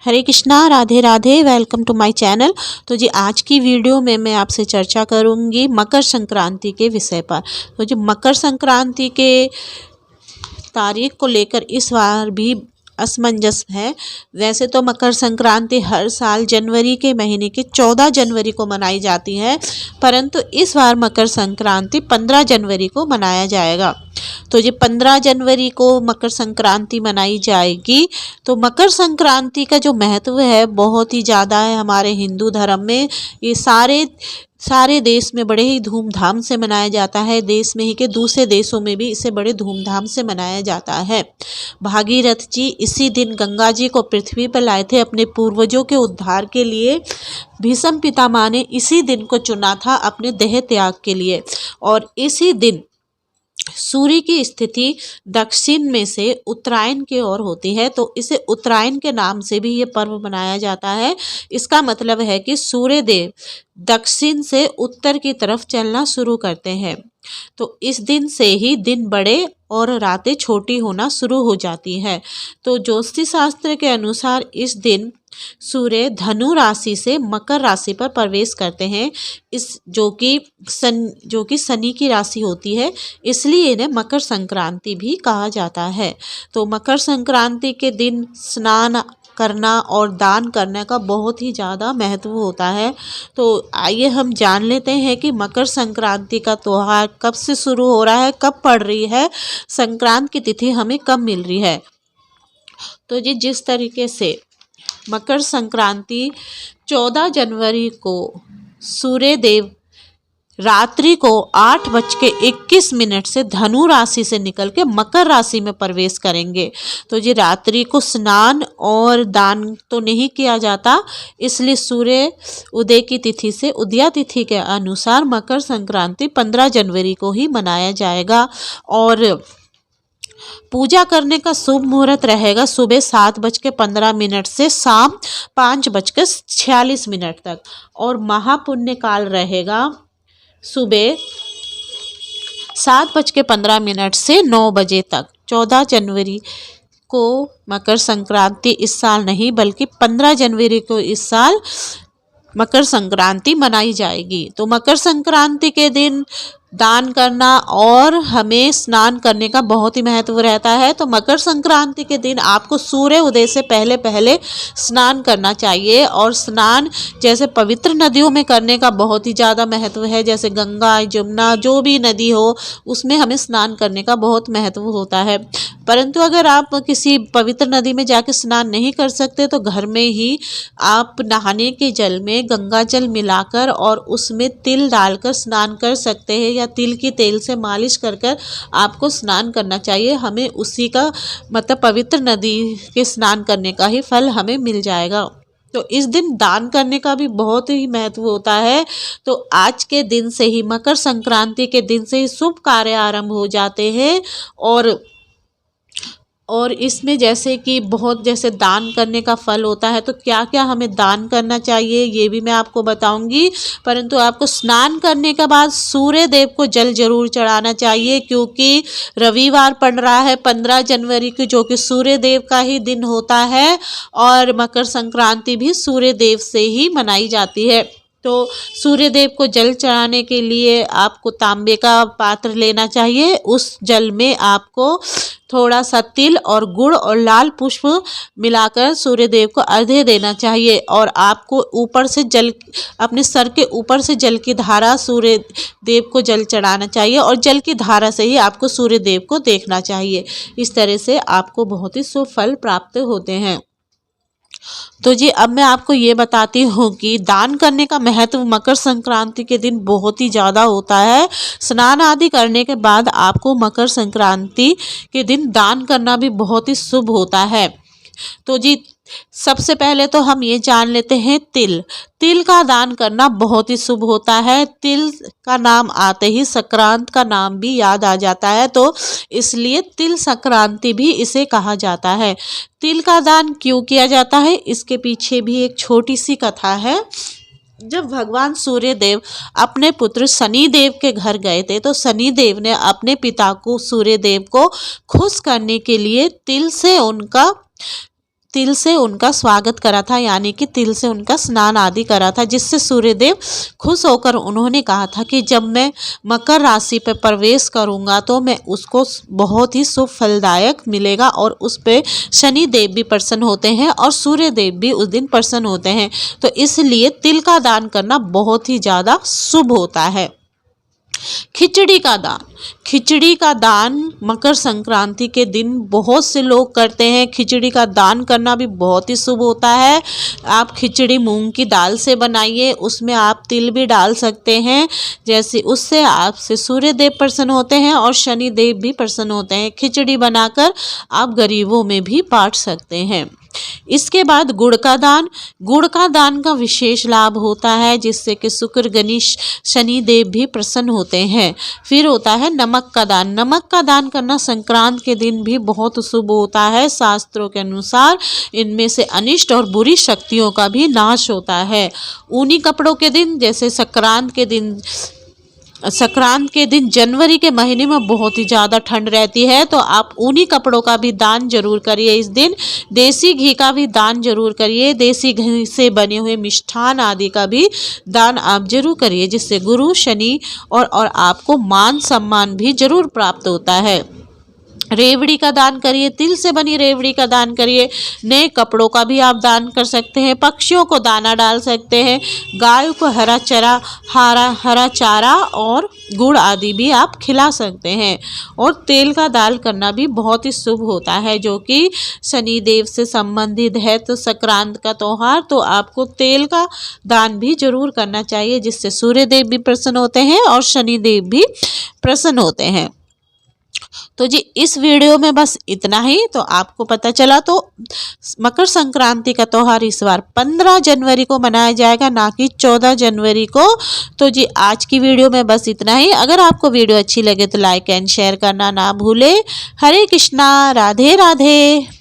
Hare Krishna, Radhe Radhe. Welcome to my channel. तो जी आज की वीडियो में मैं आपसे चर्चा करूंगी मकर संक्रांति के विषय पर। तो जी मकर संक्रांति के तारीख को लेकर इस बार भी असमंजस है। वैसे तो मकर संक्रांति हर साल जनवरी के महीने की 14 जनवरी को मनाई जाती है, परंतु इस बार मकर संक्रांति 15 जनवरी को मनाया जाएगा। तो ये 15 जनवरी को मकर संक्रांति मनाई जाएगी। तो मकर संक्रांति का जो महत्व है बहुत ही ज़्यादा है हमारे हिंदू धर्म में। ये सारे देश में बड़े ही धूमधाम से मनाया जाता है। देश में ही के दूसरे देशों में भी इसे बड़े धूमधाम से मनाया जाता है। भागीरथ जी इसी दिन गंगा जी को पृथ्वी पर लाए थे अपने पूर्वजों के उद्धार के लिए। भीष्म पितामह ने इसी दिन को चुना था अपने देह त्याग के लिए। और इसी दिन सूर्य की स्थिति दक्षिण में से उत्तरायण की ओर होती है, तो इसे उत्तरायण के नाम से भी ये पर्व मनाया जाता है। इसका मतलब है कि सूर्य देव दक्षिण से उत्तर की तरफ चलना शुरू करते हैं। तो इस दिन से ही दिन बड़े और रातें छोटी होना शुरू हो जाती है। तो ज्योतिष शास्त्र के अनुसार इस दिन सूर्य धनु राशि से मकर राशि पर प्रवेश करते हैं, जो कि शनि की राशि होती है, इसलिए इन्हें मकर संक्रांति भी कहा जाता है। तो मकर संक्रांति के दिन स्नान करना और दान करने का बहुत ही ज़्यादा महत्व होता है। तो आइए हम जान लेते हैं कि मकर संक्रांति का त्यौहार कब से शुरू हो रहा है, कब पड़ रही है, संक्रांत की तिथि हमें कब मिल रही है। तो जी जिस तरीके से मकर संक्रांति 14 जनवरी को सूर्य देव रात्रि को 8:21 से धनु राशि से निकल के मकर राशि में प्रवेश करेंगे। तो ये रात्रि को स्नान और दान तो नहीं किया जाता, इसलिए सूर्य उदय की तिथि से उदया तिथि के अनुसार मकर संक्रांति 15 जनवरी को ही मनाया जाएगा। और पूजा करने का शुभ मुहूर्त रहेगा सुबह 7:15 से शाम 5:46 तक। और महापुण्य काल रहेगा सुबह 7:15 से 9 बजे तक। 14 जनवरी को मकर संक्रांति इस साल नहीं बल्कि 15 जनवरी को इस साल मकर संक्रांति मनाई जाएगी। तो मकर संक्रांति के दिन दान करना और हमें स्नान करने का बहुत ही महत्व रहता है। तो मकर संक्रांति के दिन आपको सूर्य उदय से पहले पहले स्नान करना चाहिए। और स्नान जैसे पवित्र नदियों में करने का बहुत ही ज़्यादा महत्व है, जैसे गंगा जमुना जो भी नदी हो उसमें हमें स्नान करने का बहुत महत्व होता है। परंतु अगर आप किसी पवित्र नदी में जाके स्नान नहीं कर सकते तो घर में ही आप नहाने के जल में गंगा जल मिलाकर और उसमें तिल डालकर स्नान कर सकते हैं, या तिल की तेल से मालिश कर कर आपको स्नान करना चाहिए। हमें उसी का मतलब पवित्र नदी के स्नान करने का ही फल हमें मिल जाएगा। तो इस दिन दान करने का भी बहुत ही महत्व होता है। तो आज के दिन से ही मकर संक्रांति के दिन से ही शुभ कार्य आरंभ हो जाते हैं। और इसमें जैसे कि बहुत जैसे दान करने का फल होता है, तो क्या क्या हमें दान करना चाहिए ये भी मैं आपको बताऊंगी। परंतु आपको स्नान करने के बाद सूर्य देव को जल जरूर चढ़ाना चाहिए, क्योंकि रविवार पड़ रहा है 15 जनवरी को, जो कि सूर्य देव का ही दिन होता है। और मकर संक्रांति भी सूर्य देव से ही मनाई जाती है। तो सूर्य देव को जल चढ़ाने के लिए आपको तांबे का पात्र लेना चाहिए। उस जल में आपको थोड़ा सा तिल और गुड़ और लाल पुष्प मिलाकर सूर्य देव को अर्घ्य देना चाहिए। और आपको ऊपर से जल अपने सर के ऊपर से जल की धारा सूर्य देव को जल चढ़ाना चाहिए, और जल की धारा से ही आपको सूर्य देव को देखना चाहिए। इस तरह से आपको बहुत ही शुभ फल प्राप्त होते हैं। तो जी अब मैं आपको ये बताती हूँ कि दान करने का महत्व मकर संक्रांति के दिन बहुत ही ज़्यादा होता है। स्नान आदि करने के बाद आपको मकर संक्रांति के दिन दान करना भी बहुत ही शुभ होता है। तो जी सबसे पहले तो हम ये जान लेते हैं तिल का दान करना बहुत ही शुभ होता है। तिल का नाम आते ही संक्रांत का नाम भी याद आ जाता है, तो इसलिए तिल संक्रांति भी इसे कहा जाता है। तिल का दान क्यों किया जाता है, इसके पीछे भी एक छोटी सी कथा है। जब भगवान सूर्य देव अपने पुत्र शनि देव के घर गए थे, तो शनि देव ने अपने पिता को सूर्य देव को खुश करने के लिए तिल तिल से उनका स्वागत करा था, यानी कि तिल से उनका स्नान आदि करा था, जिससे सूर्यदेव खुश होकर उन्होंने कहा था कि जब मैं मकर राशि पर प्रवेश करूंगा तो मैं उसको बहुत ही शुभ फलदायक मिलेगा, और उस पे शनि देव भी प्रसन्न होते हैं और सूर्य देव भी उस दिन प्रसन्न होते हैं। तो इसलिए तिल का दान करना बहुत ही ज़्यादा शुभ होता है। खिचड़ी का दान, खिचड़ी का दान मकर संक्रांति के दिन बहुत से लोग करते हैं। खिचड़ी का दान करना भी बहुत ही शुभ होता है। आप खिचड़ी मूंग की दाल से बनाइए, उसमें आप तिल भी डाल सकते हैं, जैसे उससे आपसे सूर्य देव प्रसन्न होते हैं और शनि देव भी प्रसन्न होते हैं। खिचड़ी बनाकर आप गरीबों में भी बांट सकते हैं। इसके बाद गुड़ का दान, गुड़ का दान का विशेष लाभ होता है, जिससे कि शुक्र गणेश शनि देव भी प्रसन्न होते हैं। फिर होता है नमक का दान, नमक का दान करना संक्रांत के दिन भी बहुत शुभ होता है। शास्त्रों के अनुसार इनमें से अनिष्ट और बुरी शक्तियों का भी नाश होता है। ऊनी कपड़ों के दिन, जैसे संक्रांत के दिन जनवरी के महीने में बहुत ही ज़्यादा ठंड रहती है, तो आप ऊनी कपड़ों का भी दान जरूर करिए इस दिन। देसी घी का भी दान जरूर करिए, देसी घी से बने हुए मिष्ठान आदि का भी दान आप जरूर करिए, जिससे गुरु शनि और आपको मान सम्मान भी जरूर प्राप्त होता है। रेवड़ी का दान करिए, तिल से बनी रेवड़ी का दान करिए। नए कपड़ों का भी आप दान कर सकते हैं। पक्षियों को दाना डाल सकते हैं। गाय को हरा चारा और गुड़ आदि भी आप खिला सकते हैं। और तेल का दान करना भी बहुत ही शुभ होता है, जो कि शनि देव से संबंधित है। तो संक्रांत का त्यौहार, तो आपको तेल का दान भी जरूर करना चाहिए, जिससे सूर्य देव भी प्रसन्न होते हैं और शनि देव भी प्रसन्न होते हैं। तो जी इस वीडियो में बस इतना ही। तो आपको पता चला तो मकर संक्रांति का त्यौहार इस बार 15 जनवरी को मनाया जाएगा, ना कि 14 जनवरी को। तो जी आज की वीडियो में बस इतना ही। अगर आपको वीडियो अच्छी लगे तो लाइक एंड शेयर करना ना भूले। हरे कृष्णा, राधे राधे।